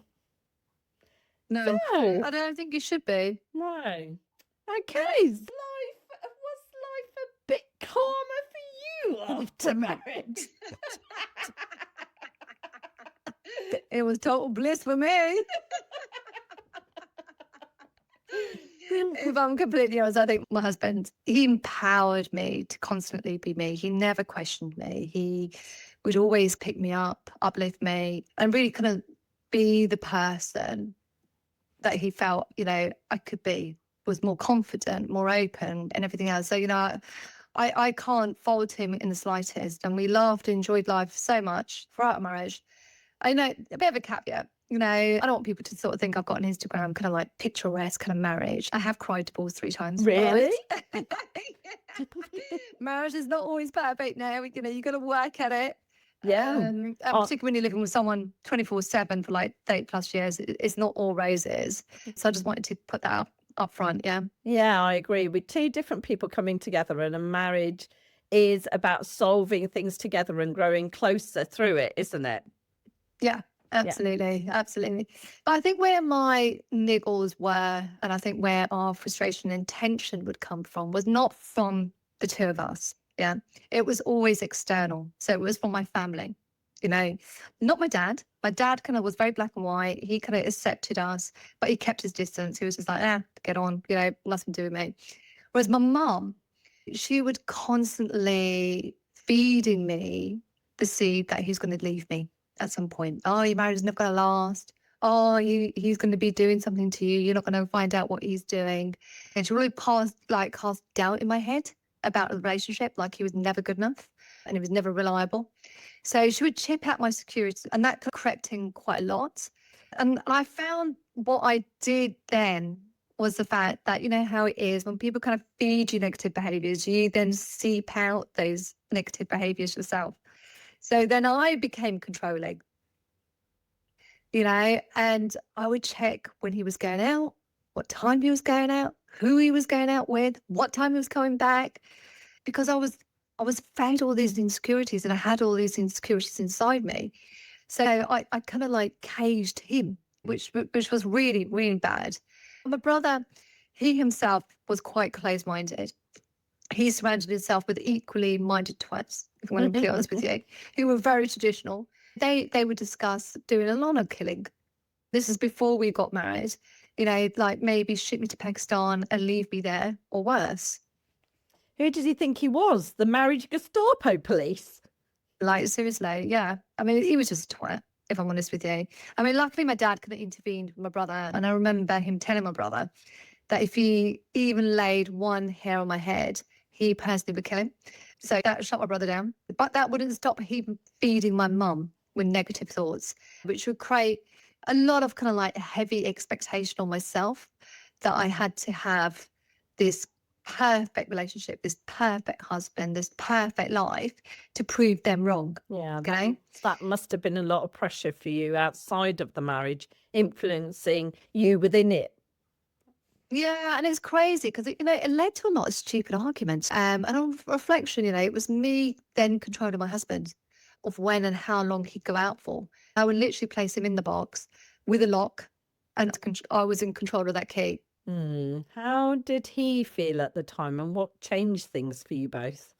No, No. I don't think you should be. No. Okay. Was life a bit calmer for you after marriage? It was total bliss for me. If I'm completely honest, I think my husband, he empowered me to constantly be me. He never questioned me. He would always pick me up, uplift me, and really kind of be the person that he felt, you know, I could be, was more confident, more open and everything else. So, you know, I can't fault him in the slightest. And we laughed and enjoyed life so much throughout our marriage. I know, a bit of a caveat, you know, I don't want people to sort of think I've got an Instagram kind of like picturesque kind of marriage. I have cried divorce 3 times. Really? Marriage is not always perfect now. You know, you got to work at it. Yeah. Particularly when you're living with someone 24/7 for like 8+ years, it's not all roses. So I just wanted to put that up front. Yeah. Yeah, I agree. With 2 different people coming together, and a marriage is about solving things together and growing closer through it, isn't it? Yeah, absolutely. Absolutely. But I think where my niggles were, and I think where our frustration and tension would come from, was not from the 2 of us. Yeah. It was always external. So it was from my family, you know, not my dad. My dad kind of was very black and white. He kind of accepted us, but he kept his distance. He was just like, get on, you know, nothing to do with me. Whereas my mum, she would constantly feeding me the seed that he's going to leave me at some point. Oh, your marriage is never going to last. Oh, he's going to be doing something to you. You're not going to find out what he's doing. And she really cast doubt in my head about the relationship, like he was never good enough and he was never reliable. So she would chip out my security, and that crept in quite a lot. And I found what I did then was the fact that, you know how it is when people kind of feed you negative behaviors, you then seep out those negative behaviors yourself. So then I became controlling, and I would check when he was going out, what time he was going out, who he was going out with, what time he was coming back, because I was fed all these insecurities, and I had all these insecurities inside me. So I kind of like caged him, which was really, really bad. My brother, he himself was quite close-minded. He surrounded himself with equally minded twats, if I want to be honest with you, who were very traditional. They would discuss doing an honor killing. This is before we got married, like maybe ship me to Pakistan and leave me there, or worse. Who did he think he was? The marriage Gestapo police? Like, seriously, yeah. I mean, he was just a twat, if I'm honest with you. I mean, luckily my dad could have intervened with my brother. And I remember him telling my brother that if he even laid one hair on my head, he personally would kill him. So that shut my brother down. But that wouldn't stop him feeding my mum with negative thoughts, which would create a lot of kind of like heavy expectation on myself that I had to have this perfect relationship, this perfect husband, this perfect life to prove them wrong. Yeah, Okay. that must have been a lot of pressure for you outside of the marriage, influencing you within it. Yeah, and it's crazy because it led to a lot of stupid arguments. And on reflection, it was me then controlling my husband of when and how long he'd go out for. I would literally place him in the box with a lock, and I was in control of that key. How did he feel at the time, and what changed things for you both?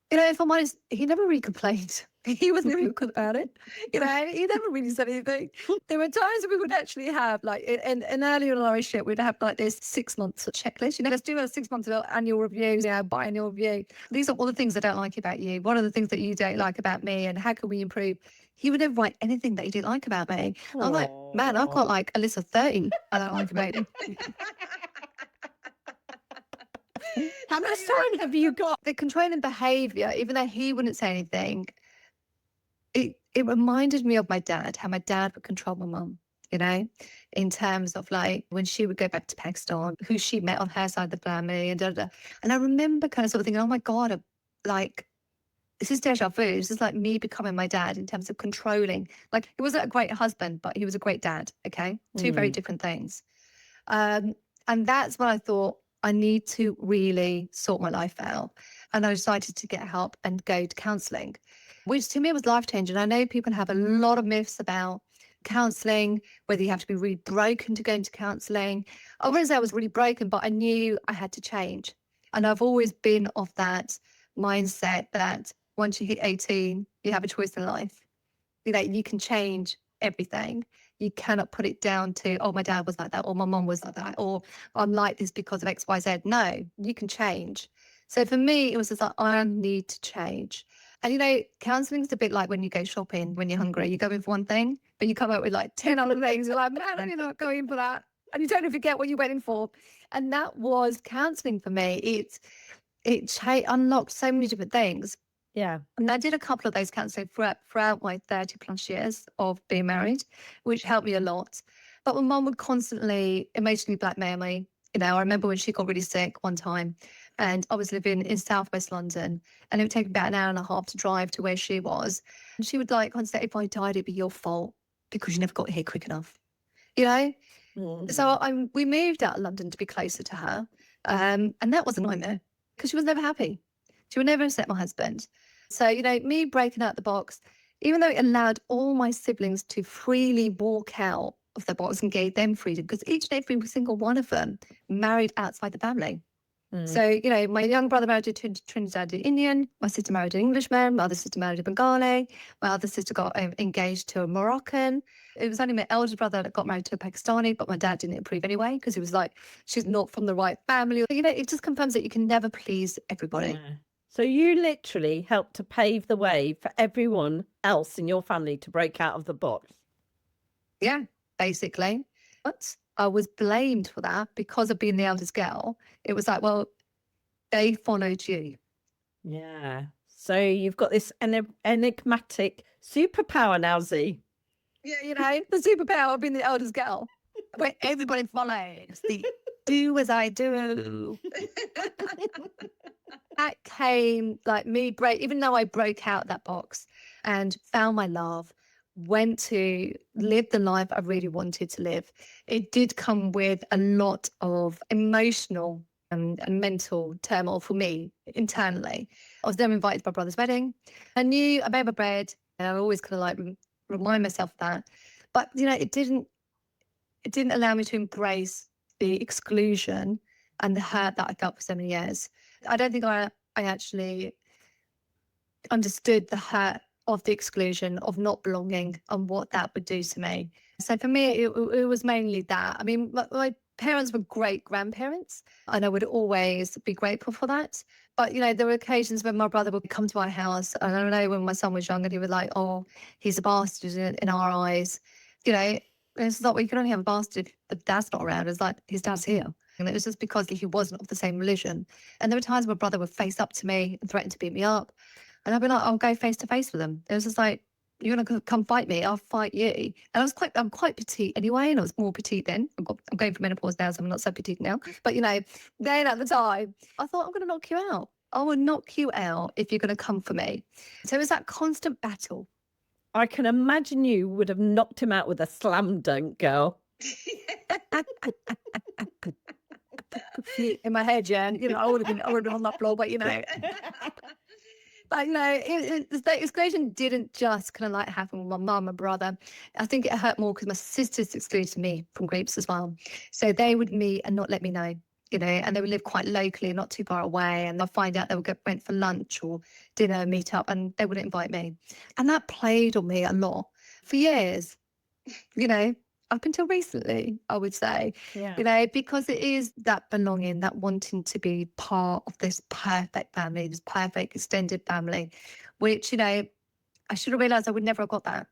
If I'm honest, he never really complained. He was really good about it. He never really said anything. There were times we would actually have, like, in earlier in our relationship, we'd have like this 6 months checklist. Let's do a 6 months annual review, biannual review. These are all the things I don't like about you. What are the things that you don't like about me, and how can we improve? He would never write anything that he didn't like about me. I'm like, man, I've got like a list of 30 I don't like about you. How much time have you got? The controlling behaviour, even though he wouldn't say anything, it reminded me of my dad, how my dad would control my mum, in terms of like when she would go back to Pakistan, who she met on her side of the family, and da, da, da. And I remember kind of sort of thinking, oh my God, like, this is deja vu. This is like me becoming my dad in terms of controlling. Like, he wasn't a great husband, but he was a great dad, okay? Two very different things. And that's when I thought, I need to really sort my life out. And I decided to get help and go to counselling, which to me was life-changing. I know people have a lot of myths about counselling, whether you have to be really broken to go into counselling. I wouldn't say I was really broken, but I knew I had to change. And I've always been of that mindset that once you hit 18, you have a choice in life. You can change everything. You cannot put it down to, oh, my dad was like that, or my mom was like that, or I'm like this because of X, Y, Z. No, you can change. So for me, it was just like, I need to change. And, counselling is a bit like when you go shopping, when you're hungry, you go in for one thing, but you come out with like 10 other things. You're like, man, I'm not going for that. And you don't even forget what you went in for. And that was counselling for me. It unlocked so many different things. Yeah. And I did a couple of those counselling throughout my 30 plus years of being married, which helped me a lot. But my mum would constantly emotionally blackmail me. I remember when she got really sick one time, and I was living in southwest London, and it would take about an hour and a half to drive to where she was. And she would like constantly, if I died, it'd be your fault because you never got here quick enough. So we moved out of London to be closer to her. And that was a nightmare because she was never happy. She would never accept my husband. So, me breaking out the box, even though it allowed all my siblings to freely walk out of the box and gave them freedom, because each and every single one of them married outside the family. So, you know, my young brother married a Trinidad Indian, my sister married an Englishman, my other sister married a Bengali, my other sister got engaged to a Moroccan. It was only my elder brother that got married to a Pakistani, but my dad didn't approve anyway because he was like, she's not from the right family. You know, it just confirms that you can never please everybody. Yeah. So you literally helped to pave the way for everyone else in your family to break out of the box. Yeah, basically. But I was blamed for that because of being the eldest girl. It was like, well, they followed you. Yeah. So you've got this enigmatic superpower now, Z. Yeah, you know, the superpower of being the eldest girl, where everybody follows the do as I do. That came like me even though I broke out that box and found my love, went to live the life I really wanted to live. It did come with a lot of emotional and mental turmoil for me internally. I was then invited to my brother's wedding. I knew I made my bread, and I always kind of like remind myself of that. But you know, it didn't allow me to embrace the exclusion and the hurt that I felt for so many years. I don't think I actually understood the hurt of the exclusion, of not belonging, and what that would do to me. So for me, it was mainly that. I mean, my parents were great grandparents, and I would always be grateful for that. But, you know, there were occasions when my brother would come to our house, and I don't know, when my son was young, and he was like, oh, he's a bastard in our eyes. You know, it's not, well, you can only have a bastard if the dad's not around. It's like, his dad's here. And it was just because he wasn't of the same religion. And there were times my brother would face up to me and threaten to beat me up. And I'd be like, I'll go face to face with him. It was just like, you're going to come fight me, I'll fight you. And I'm quite petite anyway, and I was more petite then. I'm going for menopause now, so I'm not so petite now. But, you know, then at the time, I thought, I'm going to knock you out. I will knock you out if you're going to come for me. So it was that constant battle. I can imagine you would have knocked him out with a slam dunk, girl. In my head, yeah. You know, I would have been on that floor, but you know. But no, the exclusion didn't just kind of like happen with my mum and brother. I think it hurt more because my sisters excluded me from groups as well. So they would meet and not let me know, you know, and they would live quite locally, not too far away. And I'd find out they would went for lunch or dinner, meet up, and they wouldn't invite me. And that played on me a lot for years, you know, up until recently, I would say, you know, because it is that belonging, that wanting to be part of this perfect family, this perfect extended family, which, you know, I should have realised I would never have got that.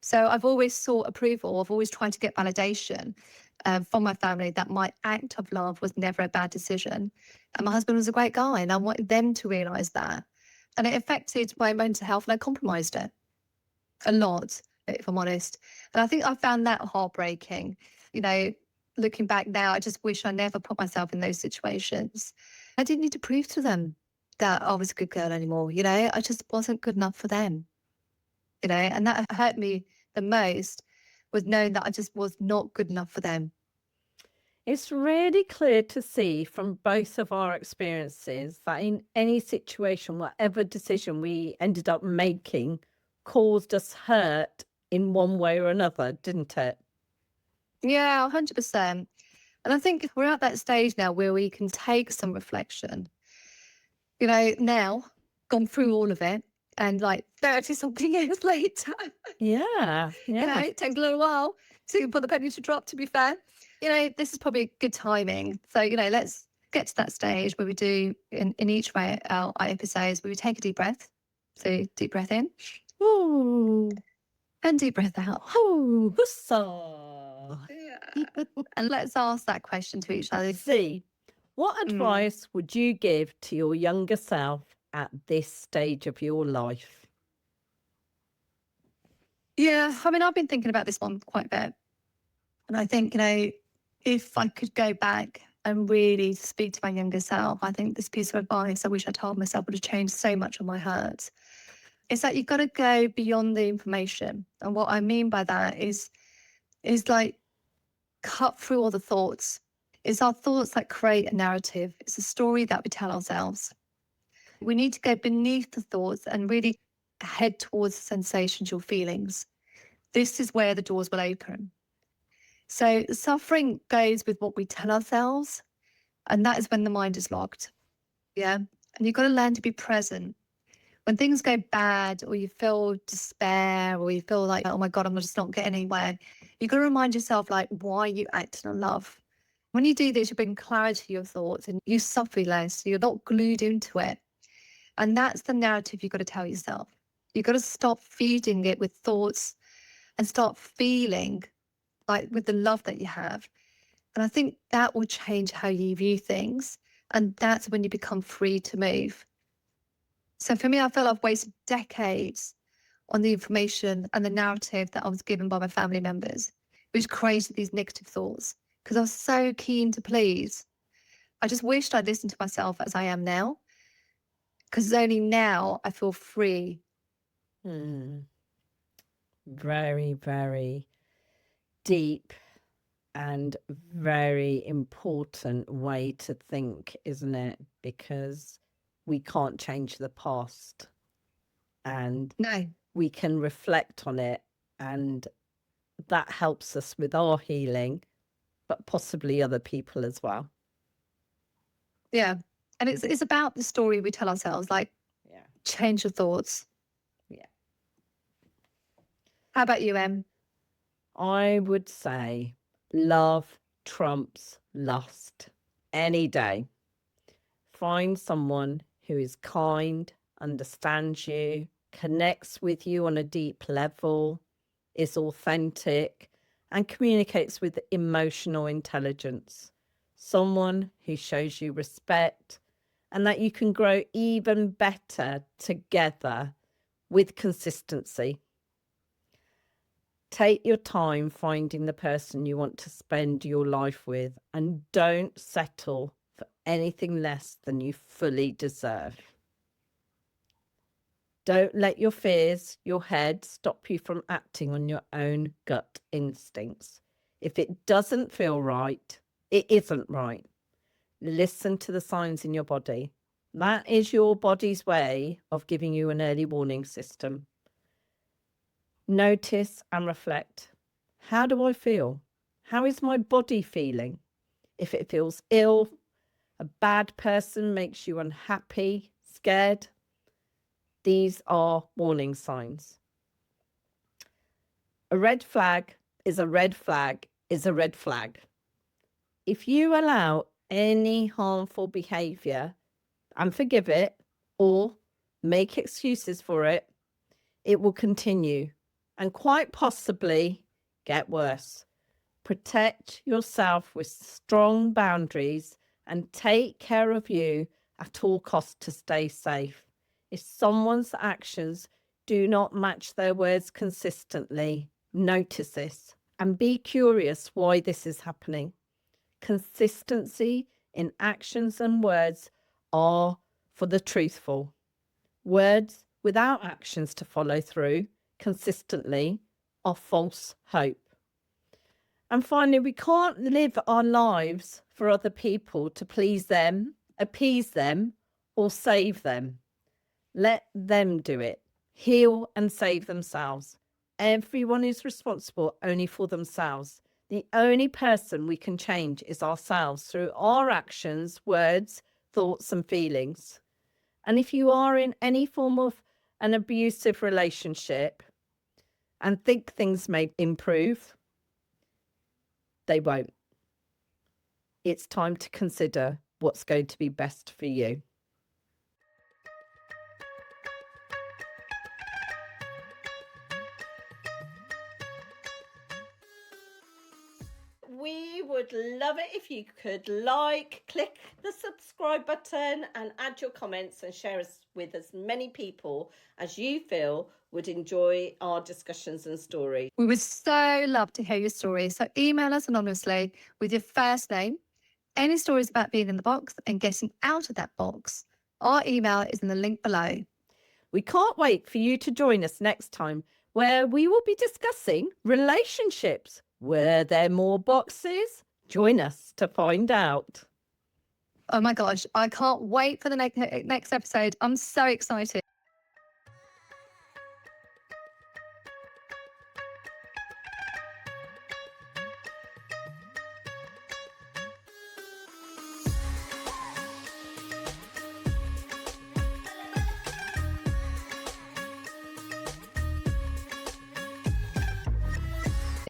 So I've always sought approval. I've always tried to get validation from my family that my act of love was never a bad decision. And my husband was a great guy, and I wanted them to realise that. And it affected my mental health, and I compromised it a lot, if I'm honest. And I think I found that heartbreaking. You know, looking back now, I just wish I never put myself in those situations. I didn't need to prove to them that I was a good girl anymore. You know, I just wasn't good enough for them. You know, and that hurt me the most, was knowing that I just was not good enough for them. It's really clear to see from both of our experiences that in any situation, whatever decision we ended up making caused us hurt in one way or another, didn't it? Yeah, 100%. And I think we're at that stage now where we can take some reflection. You know, now, gone through all of it, and like 30 something years later. Yeah. You know, it takes a little while to put the penny to drop, to be fair. You know, this is probably good timing. So, you know, let's get to that stage where we do in each way our episodes, where we take a deep breath. So deep breath in. Ooh. And deep breath out. Ooh. Yeah. And let's ask that question to each other. See, what advice would you give to your younger self at this stage of your life? Yeah, I mean, I've been thinking about this one quite a bit. And I think, you know, if I could go back and really speak to my younger self, I think this piece of advice I wish I told myself would have changed so much of my hurt. It's that you've got to go beyond the information. And what I mean by that is like cut through all the thoughts. It's our thoughts that create a narrative. It's a story that we tell ourselves. We need to go beneath the thoughts and really head towards the sensations, your feelings. This is where the doors will open. So suffering goes with what we tell ourselves. And that is when the mind is locked. Yeah. And you've got to learn to be present. When things go bad, or you feel despair, or you feel like, oh my God, I'm just not getting anywhere, you've got to remind yourself, like, why are you acting on love? When you do this, you bring clarity to your thoughts and you suffer less. You're not glued into it. And that's the narrative you've got to tell yourself. You've got to stop feeding it with thoughts and start feeling like with the love that you have. And I think that will change how you view things. And that's when you become free to move. So for me, I feel I've wasted decades on the information and the narrative that I was given by my family members, which created these negative thoughts because I was so keen to please. I just wished I'd listened to myself as I am now, because only now I feel free. Very, very deep and very important way to think, isn't it? Because we can't change the past, and No. we can reflect on it, and that helps us with our healing, but possibly other people as well. Yeah. And it's about the story we tell ourselves, like, Yeah. change your thoughts. Yeah. How about you, Em? I would say love trumps lust any day. Find someone who is kind, understands you, connects with you on a deep level, is authentic, and communicates with emotional intelligence. Someone who shows you respect and that you can grow even better together with consistency. Take your time finding the person you want to spend your life with, and don't settle for anything less than you fully deserve. Don't let your fears, your head, stop you from acting on your own gut instincts. If it doesn't feel right, it isn't right. Listen to the signs in your body. That is your body's way of giving you an early warning system. Notice and reflect. How do I feel? How is my body feeling? If it feels ill, a bad person makes you unhappy, scared, these are warning signs. A red flag is a red flag is a red flag. If you allow any harmful behavior and forgive it or make excuses for it, it will continue and quite possibly get worse. Protect yourself with strong boundaries and take care of you at all costs to stay safe. If someone's actions do not match their words consistently, notice this and be curious why this is happening. Consistency in actions and words are for the truthful. Words without actions to follow through consistently are false hope. And finally, we can't live our lives for other people to please them, appease them, or save them. Let them do it. Heal and save themselves. Everyone is responsible only for themselves. The only person we can change is ourselves through our actions, words, thoughts, and feelings. And if you are in any form of an abusive relationship and think things may improve, they won't. It's time to consider what's going to be best for you. We would love it if you could click the subscribe button and add your comments and share us with as many people as you feel would enjoy our discussions and stories. We would so love to hear your stories. So email us anonymously with your first name, any stories about being in the box and getting out of that box. Our email is in the link below. We can't wait for you to join us next time, where we will be discussing relationships. Were there more boxes? Join us to find out. Oh my gosh, I can't wait for the next episode. I'm so excited.